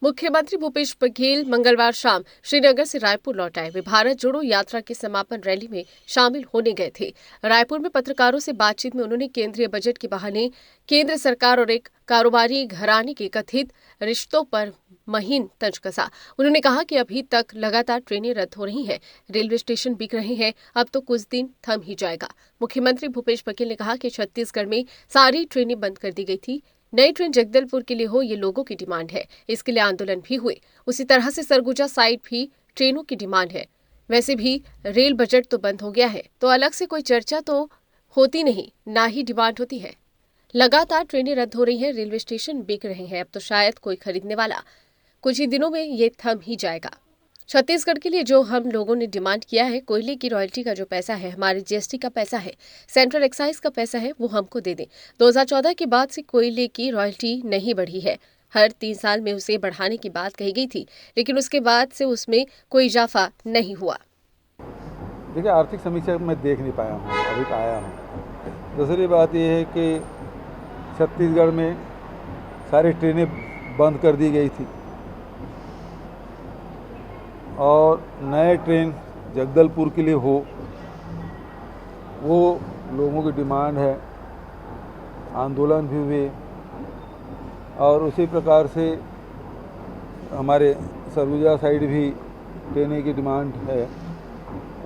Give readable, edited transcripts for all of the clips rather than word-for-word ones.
मुख्यमंत्री भूपेश बघेल मंगलवार शाम श्रीनगर से रायपुर लौट आए। वे भारत जोड़ो यात्रा की समापन रैली में शामिल होने गए थे। रायपुर में पत्रकारों से बातचीत में उन्होंने केंद्रीय बजट के बहाने केंद्र सरकार और एक कारोबारी घराने के कथित रिश्तों पर महीन तंज कसा। उन्होंने कहा कि अभी तक लगातार ट्रेनें रद्द हो रही हैं, रेलवे स्टेशन बिक रहे हैं, अब तो कुछ दिन थम ही जाएगा। मुख्यमंत्री भूपेश बघेल ने कहा कि छत्तीसगढ़ में सारी ट्रेनें बंद कर दी गई थी। नई ट्रेन जगदलपुर के लिए हो, ये लोगों की डिमांड है। इसके लिए आंदोलन भी हुए। उसी तरह से सरगुजा साइड भी ट्रेनों की डिमांड है। वैसे भी रेल बजट तो बंद हो गया है, तो अलग से कोई चर्चा तो होती नहीं, ना ही डिमांड होती है। लगातार ट्रेनें रद्द हो रही हैं, रेलवे स्टेशन बिक रहे हैं, अब तो शायद कोई खरीदने वाला कुछ ही दिनों में ये थम ही जाएगा। छत्तीसगढ़ के लिए जो हम लोगों ने डिमांड किया है, कोयले की रॉयल्टी का जो पैसा है, हमारे जीएसटी का पैसा है, सेंट्रल एक्साइज का पैसा है, वो हमको दे दें। 2014 के बाद से कोयले की रॉयल्टी नहीं बढ़ी है। हर 3 साल में उसे बढ़ाने की बात कही गई थी, लेकिन उसके बाद से उसमें कोई इजाफा नहीं हुआ। देखिए, आर्थिक समीक्षा मैं देख नहीं पाया हूँ, अभी तो आया हूँ। दूसरी बात यह है कि छत्तीसगढ़ में सारी ट्रेनें बंद कर दी गई थी और नए ट्रेन जगदलपुर के लिए हो, वो लोगों की डिमांड है। आंदोलन भी हुए और उसी प्रकार से हमारे सरगुजा साइड भी ट्रेनें की डिमांड है,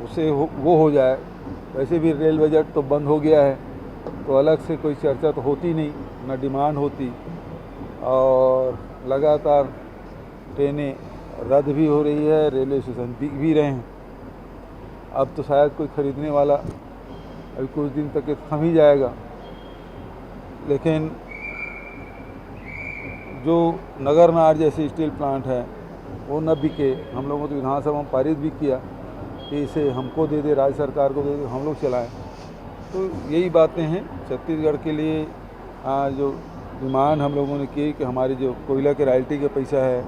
उसे वो हो जाए। वैसे भी रेल बजट तो बंद हो गया है, तो अलग से कोई चर्चा तो होती नहीं, ना डिमांड होती, और लगातार ट्रेनें रद्द भी हो रही है, रेलवे स्टेशन बिक भी रहे हैं। अब तो शायद कोई खरीदने वाला अभी कुछ दिन तक थम ही जाएगा। लेकिन जो नगरनार जैसे स्टील प्लांट है वो न बिके। हम लोगों तो विधानसभा में पारित भी किया कि इसे हमको दे दे, राज्य सरकार को दे दे, हम लोग चलाएं। तो यही बातें हैं छत्तीसगढ़ के लिए। जो डिमांड हम लोगों ने की कि हमारी जो कोयला के रॉयल्टी का पैसा है,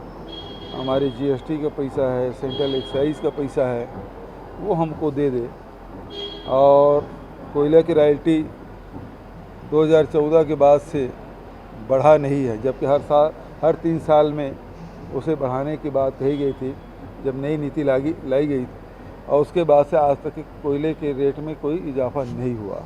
हमारे जीएसटी का पैसा है, सेंट्रल एक्साइज का पैसा है, वो हमको दे दे। और कोयला की रॉयल्टी 2014 के बाद से बढ़ा नहीं है, जबकि हर 3 साल में उसे बढ़ाने की बात कही गई थी जब नई नीति लाई गई, और उसके बाद से आज तक कोयले के रेट में कोई इजाफा नहीं हुआ।